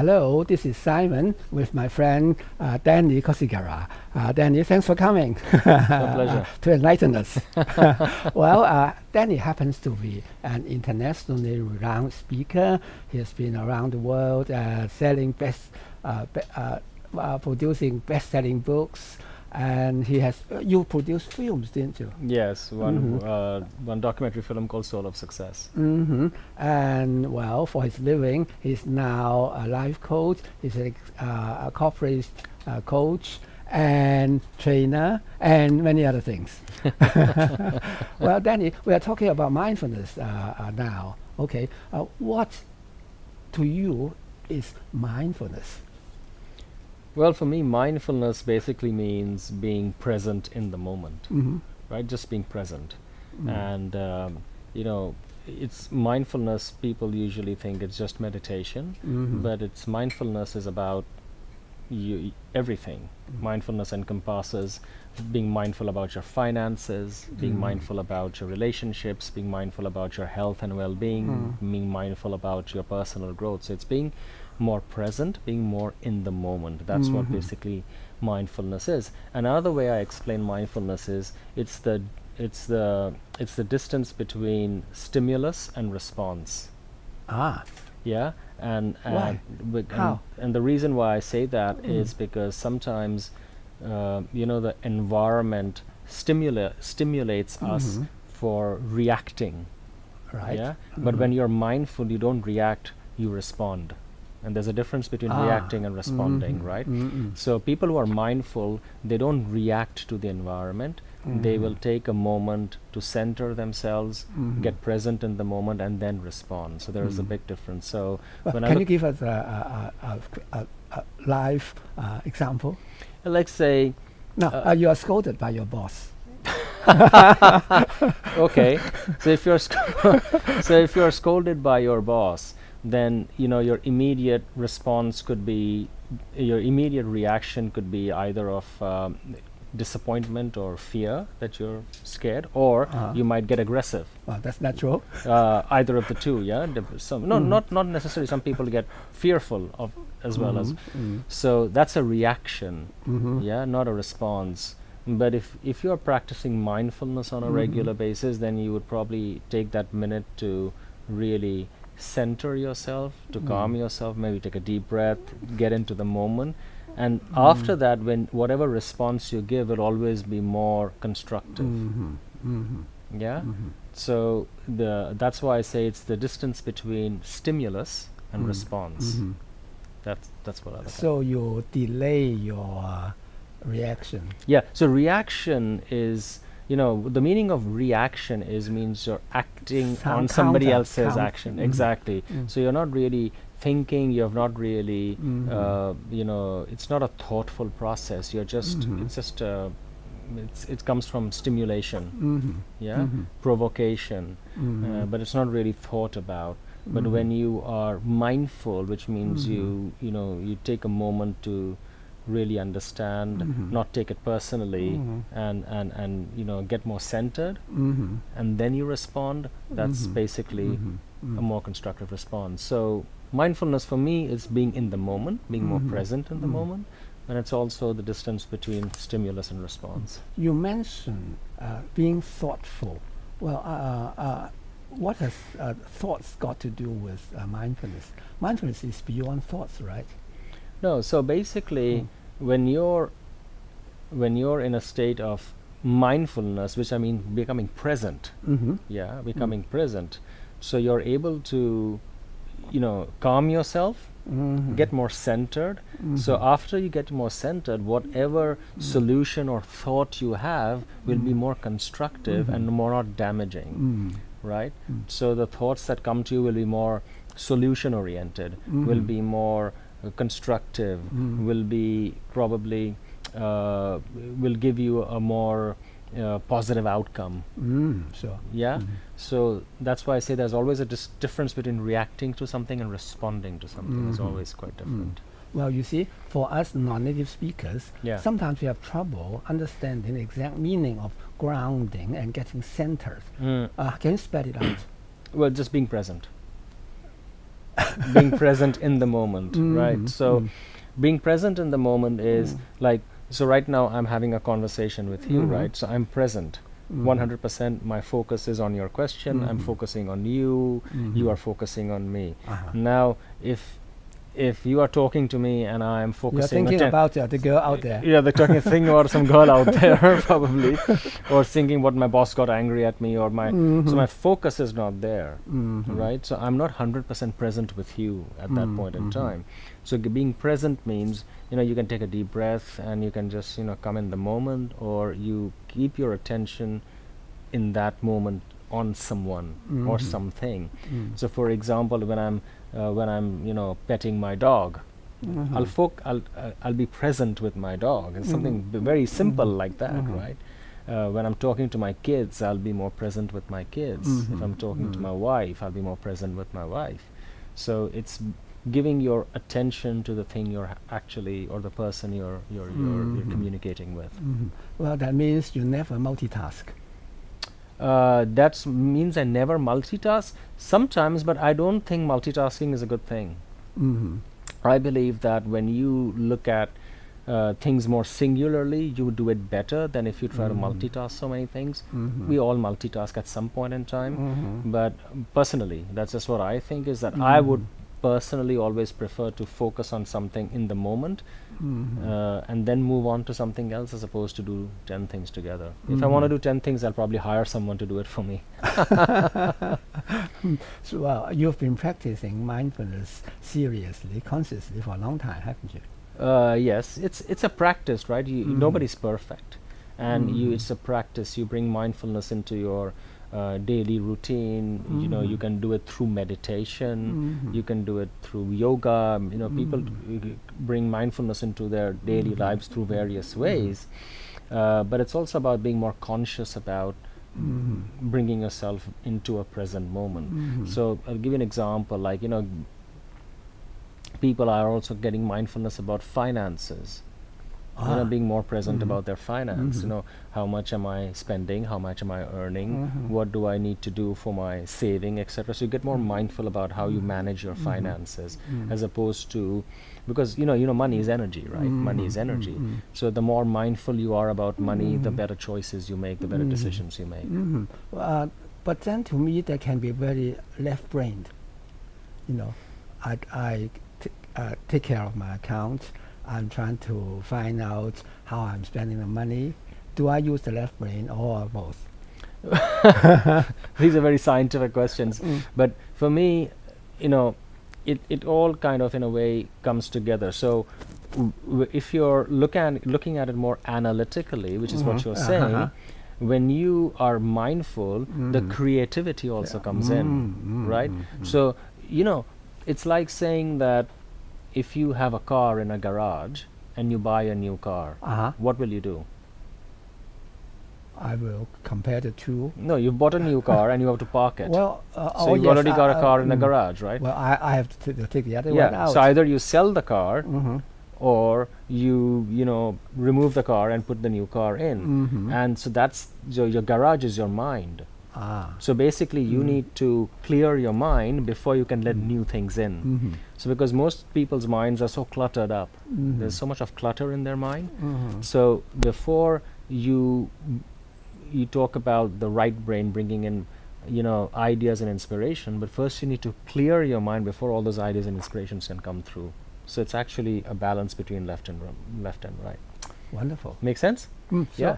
Hello, this is Simon with my friend Danny Khursigara. Danny, thanks for coming. A pleasure. To enlighten us. Well, Danny happens to be an internationally renowned speaker. He has been around the world selling producing best-selling books. And he has, you produced films, didn't you? Yes, one documentary film called Soul of Success. And well, for his living, he's now a life coach. He's a corporate coach and trainer and many other things. Well, Danny, we are talking about mindfulness now. Okay, what to you is mindfulness? Well, for me, mindfulness basically means being present in the moment, right? Just being present. And, it's mindfulness, people usually think it's just meditation, but it's mindfulness is about everything. Mindfulness encompasses being mindful about your finances, being mindful about your relationships, being mindful about your health and well-being, being mindful about your personal growth. So it's being more present, being more in the moment. That's what basically mindfulness is. Another way I explain mindfulness is it's the distance between stimulus and response. Yeah, and why? How? And the reason why I say that is because sometimes the environment stimulates us for reacting. Right. Yeah, but when you're mindful, you don't react, you respond. And there's a difference between reacting and responding, right? So people who are mindful, they don't react to the environment. They will take a moment to center themselves, get present in the moment, and then respond. So there is a big difference. So when can you give us a live example? Let's say... No, you are scolded by your boss. Okay. So if you're scolded by your boss, then your immediate response could be, your immediate reaction could be either of disappointment or fear, that you're scared, or you might get aggressive. Well, that's natural. Either of the two, yeah. Not necessarily. Some people get fearful of as well as. So that's a reaction, yeah, not a response. But if you're practicing mindfulness on a regular basis, then you would probably take that minute to really center yourself, to calm yourself, maybe take a deep breath, get into the moment, and after that, when whatever response you give will always be more constructive. Yeah. So that's why I say it's the distance between stimulus and response. That's what I look at. So you delay your reaction. Yeah. So reaction is, the meaning of reaction means you're acting on somebody else's action. Exactly. So you're not really thinking, you're not really, it's not a thoughtful process. You're just, it comes from stimulation, provocation, but it's not really thought about. But when you are mindful, which means you take a moment to really understand, not take it personally, and get more centered, and then you respond. That's basically a more constructive response. So mindfulness for me is being in the moment, being more present in the moment, and it's also the distance between stimulus and response. You mentioned being thoughtful. Well, what has thoughts got to do with mindfulness? Mindfulness is beyond thoughts, right? No, so basically, when you're in a state of mindfulness, which I mean becoming present, becoming present, so you're able to, calm yourself, get more centered. So after you get more centered, whatever solution or thought you have will be more constructive and more not damaging, right? So the thoughts that come to you will be more solution oriented, will be more constructive, will be probably will give you a more positive outcome. Sure. Yeah. So that's why I say there's always a difference between reacting to something and responding to something. It's always quite different. Well, you see, for us non-native speakers, sometimes we have trouble understanding the exact meaning of grounding and getting centered. Can you spell it out? Well, just being present. being present in the moment, right? So being present in the moment is like, so right now I'm having a conversation with you, right? So I'm present. 100% my focus is on your question. I'm focusing on you. You are focusing on me. Now, if you are talking to me and I'm focusing, you're thinking about the girl out there. Yeah, they're talking thing about some girl out there probably, or thinking what my boss got angry at me, or my so my focus is not there, right? So I'm not 100% present with you at that point in time. So being present means, you can take a deep breath and you can just come in the moment, or you keep your attention in that moment on someone or something. So for example, when I'm petting my dog, I'll be present with my dog. It's something very simple like that, right? When I'm talking to my kids, I'll be more present with my kids. If I'm talking to my wife, I'll be more present with my wife. So it's giving your attention to the thing you're actually, or the person you're communicating with. Well, that means you never multitask. That means I never multitask sometimes, but I don't think multitasking is a good thing. I believe that when you look at things more singularly, you would do it better than if you try to multitask so many things. We all multitask at some point in time, but personally, that's just what I think, is that I would personally always prefer to focus on something in the moment and then move on to something else, as opposed to do 10 things together. If I want to do 10 things, I'll probably hire someone to do it for me. So, well, you've been practicing mindfulness seriously, consciously for a long time, haven't you? Yes, it's a practice, right? Nobody's perfect, and it's a practice. You bring mindfulness into your daily routine. You can do it through meditation. You can do it through yoga. People bring mindfulness into their daily lives through various ways. But it's also about being more conscious about bringing yourself into a present moment. So I'll give you an example. Like, people are also getting mindfulness about finances. Being more present about their finance. How much am I spending? How much am I earning? What do I need to do for my saving, etc. So you get more mindful about how you manage your finances, as opposed to, because money is energy, right? Money is energy. So the more mindful you are about money, the better choices you make, the better decisions you make. But then to me, that can be very left-brained. I take care of my account. I'm trying to find out how I'm spending the money. Do I use the left brain or both? These are very scientific questions. But for me, it all kind of, in a way, comes together. So if you're looking at it more analytically, which is what you're saying, when you are mindful, the creativity also comes in, right? So, it's like saying that if you have a car in a garage and you buy a new car, what will you do? I will compare the two. No, you've bought a new car and you have to park it. Well, so you've already got a car in the garage, right? Well, I have to take the other one out. So either you sell the car, or you remove the car and put the new car in. And so that's your garage is your mind. So basically you need to clear your mind before you can let new things in. So because most people's minds are so cluttered up, there's so much of clutter in their mind. So before you talk about the right brain bringing in ideas and inspiration, but first you need to clear your mind before all those ideas and inspirations can come through. So it's actually a balance between left and right. Wonderful. Make sense? Sure. Yeah.